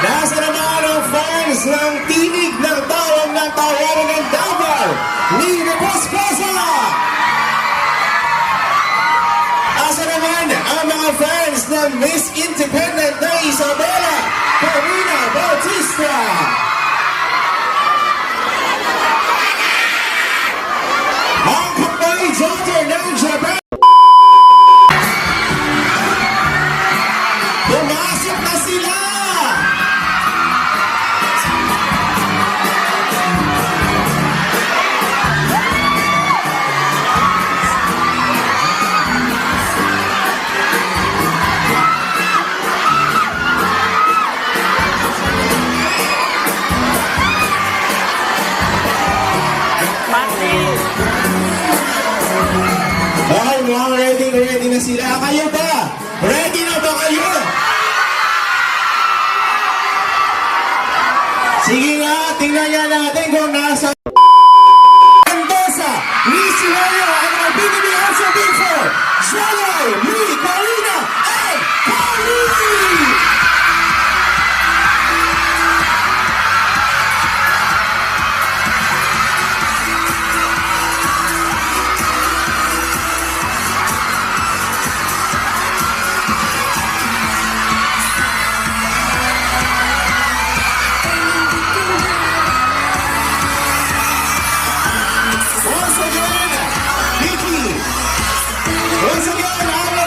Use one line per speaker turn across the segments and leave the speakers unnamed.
Nasa naman ang fans ng tinig ng tawag ng tawaran ng Davao ni Boss Plaza. Asa naman ang mga fans ng Miss Independent na Isabela Karina Bautista. Ang kapay daughter ng Japan. Pumasok na sila! Okay, mukhang ready na sila. Kayo ba? Ready na ba kayo? Sige nga, tingnan niya natin kung nasa Mendoza, Miss Mayo, and our BBB also big for Joy, Lee, Karina, and Carly! Once again, our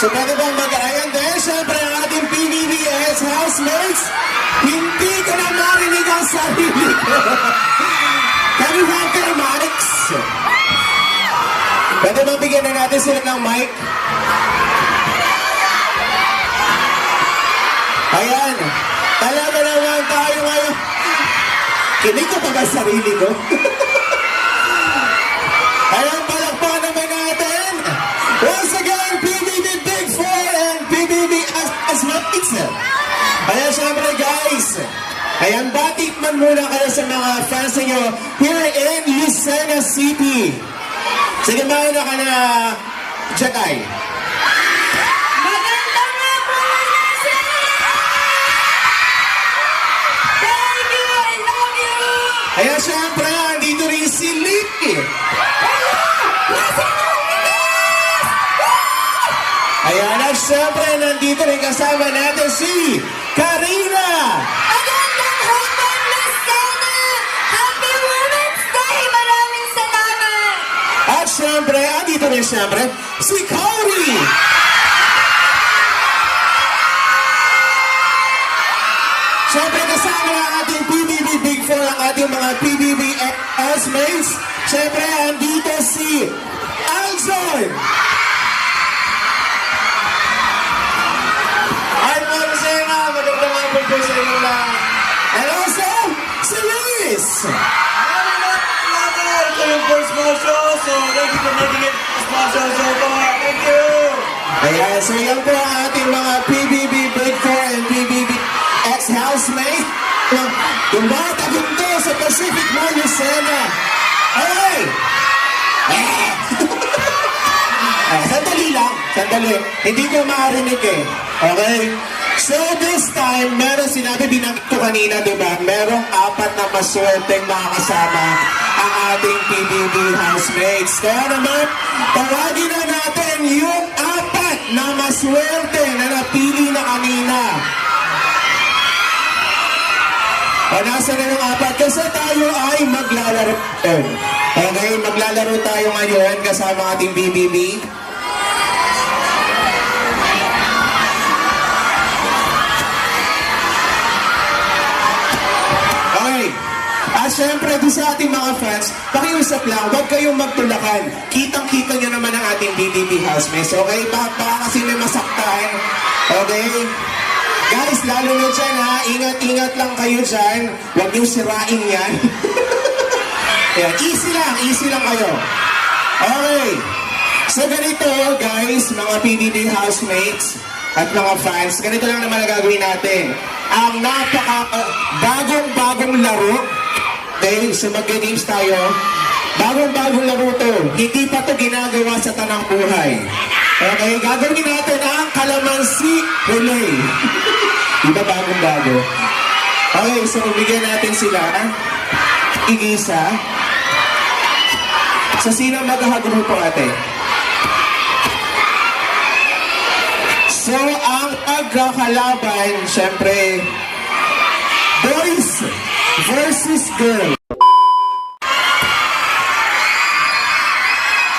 So pwede bang mag-ayan din? Siyempre ang ating PBBS housemates, hindi ko na marinig ang sarili ko. Can you have their mics? Pwede bang bigyan na natin sila ng mic? Ayan. Talaga naman tayo ngayon. Kinig ko pa ba sarili ko? Ayan, palakpakan naman natin. Once again, PBB Big 4 and PBB Asmatics. Ayan, syempre guys. Ayan, batikman muna kayo sa mga fans niyo here in Lucena City. Sige, mauna ka na, Jatay.
Magandang hapon, Lucena! Thank you, I love you!
Ayan, syempre, andito rin si Licky. Ayan, at syempre, nandito rin kasama natin si Karina.
Magandang hapon, Lucena! Happy Women's Day! Maraming salamat!
At syempre, andito rin syempre, si Cody. Syempre, kasama ang ating PBB Big 4, ang ating mga PBB housemates. Syempre, andito si Alson.
Hi po, Lucena! Magandang hapon po sa inyo lahat.
And also, si Luis.
Ito yung first small show, so thank you for making it a small show so far. Thank you!
Ayan, so yan po ang ating mga PBB Big 4 and PBB ex-housemate. Tumatagunto sa Pacific Mall, Lucena. Ay! Sandali lang. Sandali. Hindi ko marinig eh. Okay? So this time, meron sinabi, binanggit ko kanina, di ba? Merong 4 na maswerteng makakasama ang ating PBB housemates. Kaya naman, tawagin na natin yung 4 na maswerte na napili na kanina. O nasa na yung 4? Kasi tayo ay maglalaro. Okay, maglalaro tayo ngayon kasama ating BBB. Okay. At syempre, doon sa ating mga fans, pakiusap lang, huwag kayong magtulakan. Kitang-kita nyo naman ang ating BBB housemates. Okay? Baka kasi may masaktan. Okay? Guys, lalo na dyan ha, ingat-ingat lang kayo dyan. Huwag niyong sirain yan. Ayan, easy lang kayo. Okay. So ganito guys, mga PBB housemates at mga fans, ganito lang naman ang gagawin natin. Ang bagong laro. Okay, so mag-games tayo. Bagong laro to. Hindi pa to ginagawa sa tanang buhay. Okay, gagawin natin ang kalamansi relay. Diba bagong-bago? Okay, so bigyan natin sila. Igisa. So sino maghahagrupo ate? So ang pagkakalaban, syempre, boys versus girl.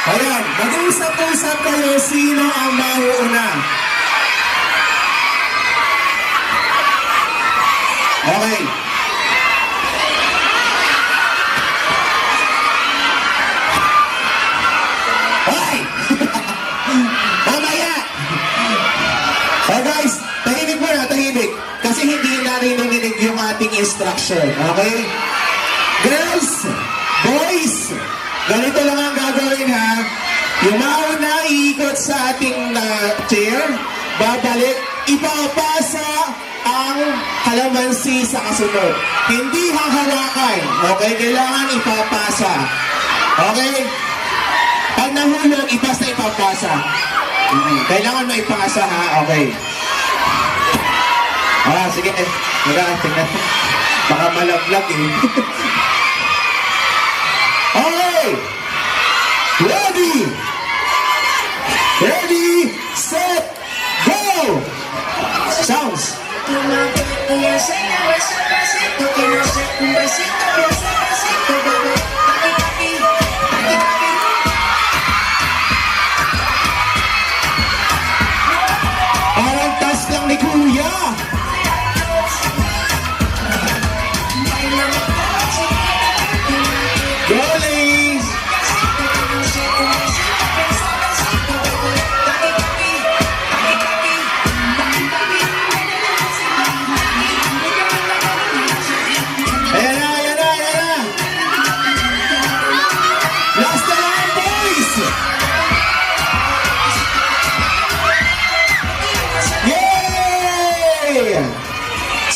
Ayan, mag-usap-usap kayo sino ang mauuna. Okay. Okay. Mamaya. Oh guys, tahimik mo na, tahimik. Kasi hindi narinig yung ating instruction. Okay? Girls, boys, ganito lang ang gagawin ha. Yung mauna iikot sa ating chair, babalik, ipapasa ang kalamansi sa kasunod. Hindi hahawakan. Okay? Kailangan ipapasa. Okay? Pag nahulog, ipapasa. Kailangan mo ipasa ha. Okay. Sige. Tingnan. Baka malaglag eh. Okay. Ready, set, go! Sounds.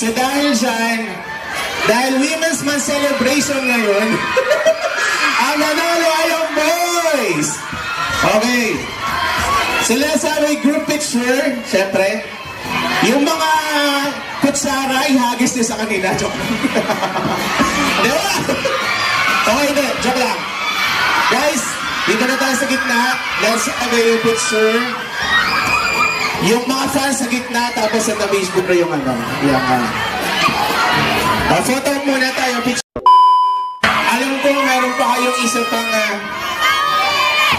So dahil dyan, dahil Women's Month celebration ngayon, ang nanalo ay ang boys! Okay. So let's have a group picture, syempre. Yung mga kutsara, ihagis niyo sa kanila. Joke lang. Di ba? Okay, hindi. Joke lang. Guys, dito na tayo sa gitna. Let's have a picture. Yung mga fans sa gitna, tapos sa Facebook na yung ano. Yung, photo muna tayo. Picture. Alam ko, meron pa kayong isa pang...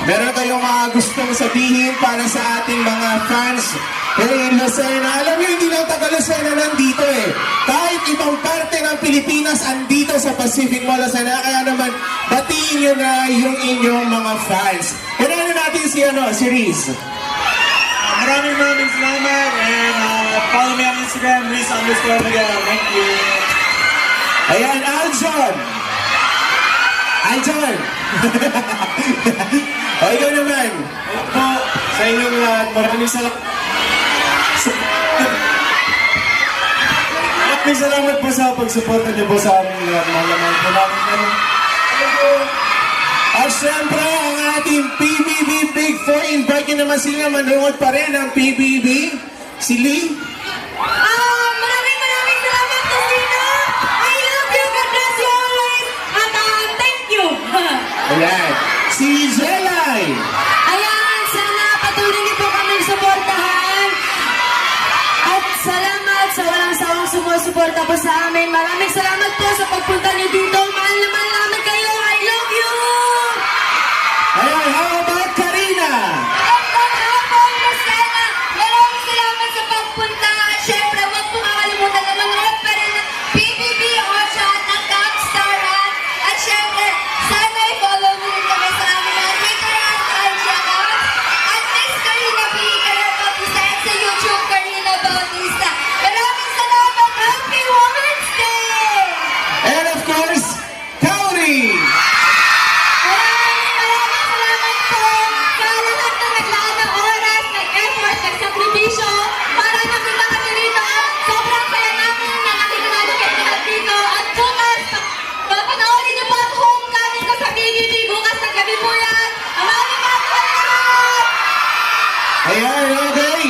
meron kayong mga gustong sabihin para sa ating mga fans in Lucena. Alam niyo, hindi lang taga Lucena nandito eh. Kahit ibang parte ng Pilipinas andito sa Pacific Mall Lucena. Kaya naman, batiin niyo na yung inyong mga fans. Kunahin natin si Riz.
Maraming salamat and follow me on Instagram, Riz_Miguel. Thank you.
Ayan, Aljon. O, ikaw naman.
Po, sa inyong lahat, maraming salamat po sa pagsuporta niyo po sa aming lahat. Mahalaman po namin.
At syempre, ang ating PBB Big 4, invite nyo naman sila manood pa rin ng PBB. Si Lee.
Maraming salamat, Christina. I love you. God bless you always. At thank you.
Ayan. Si Jelay.
Ayan, sana patuloy niyo po kami suportahan. At salamat sa walang sawang sumusuporta po sa amin. Maraming salamat po sa pagpunta niyo dito. Mahal naman namin kayo. I love you.
Ayan, how about Karina?
Maraming salamat sa pagpunta. At syempre, huwag po kakalimutan na manood pa rin ng PBB Ocha ng Capstaran. At syempre, sana i-follow mo rin kami sa aming mga Twitter at IG accounts. At Miss Karina P. Career Bautista at sa YouTube Karina Bautista. Maraming salamat. Happy Women's Day!
And of course, Kauri.
Maraming salamat po sa lahat na naglaan ng oras, nag-effort, nagsakripisyo para nakita kami rito. Sobrang saya namin na nakita namin kayo lahat dito. At bukas, papanoorin niyo po ang homecoming ko sa PBB. Bukas na gabi po yan. Maraming salamat!
Ayan, okay.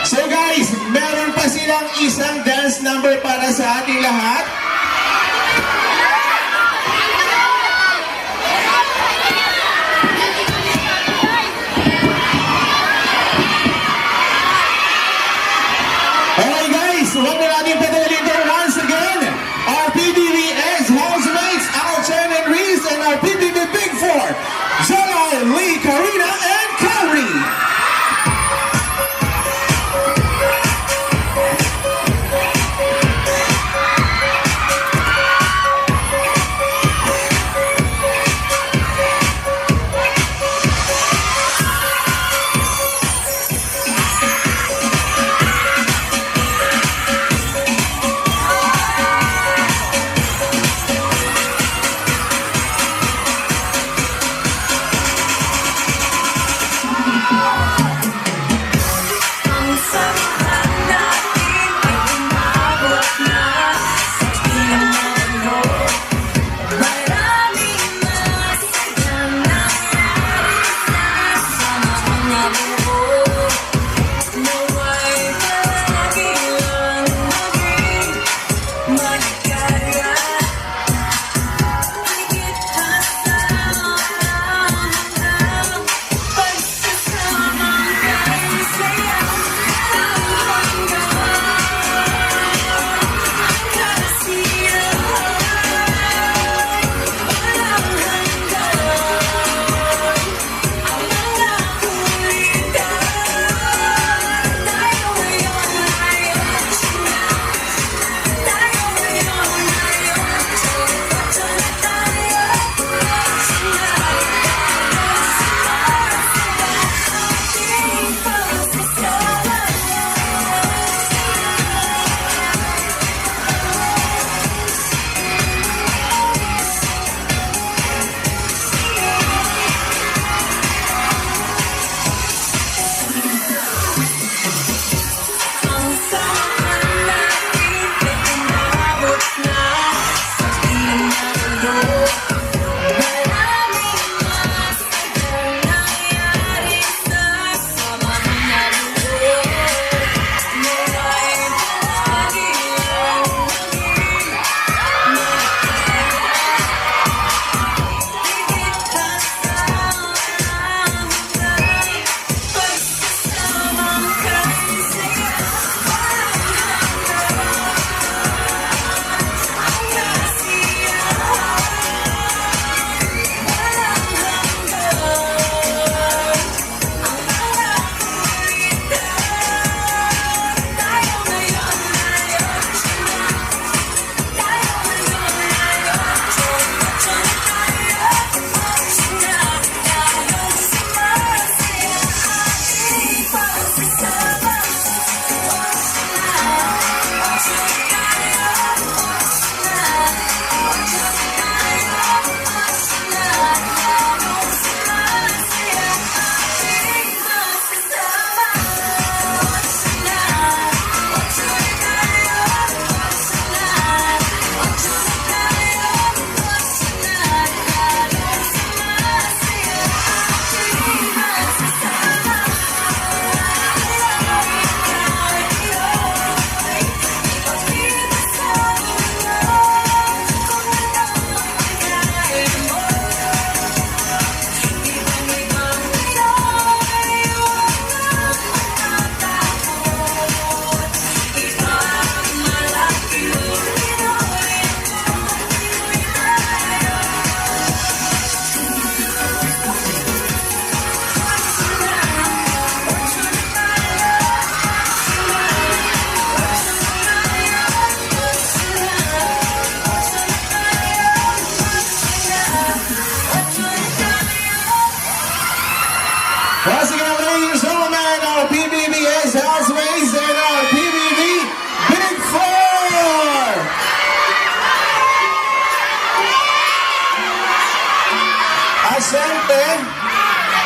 So guys, meron pa silang isang dance number para sa ating lahat. Okay guys, huwag na natin patuloy once again. Our PBB's housemates, Alchan and Reese, and our PBB Big Four, Jelay, Lee, Karina, and Kauri.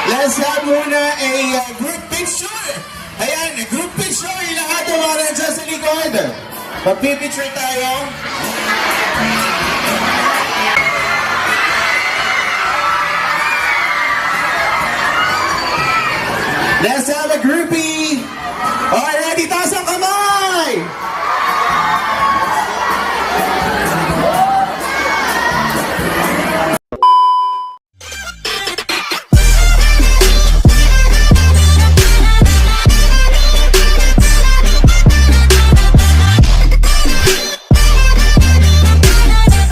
Let's have muna a group picture. Ayan, group picture. Lahat ng mga nandiyan sa likod. Magpipicture tayo.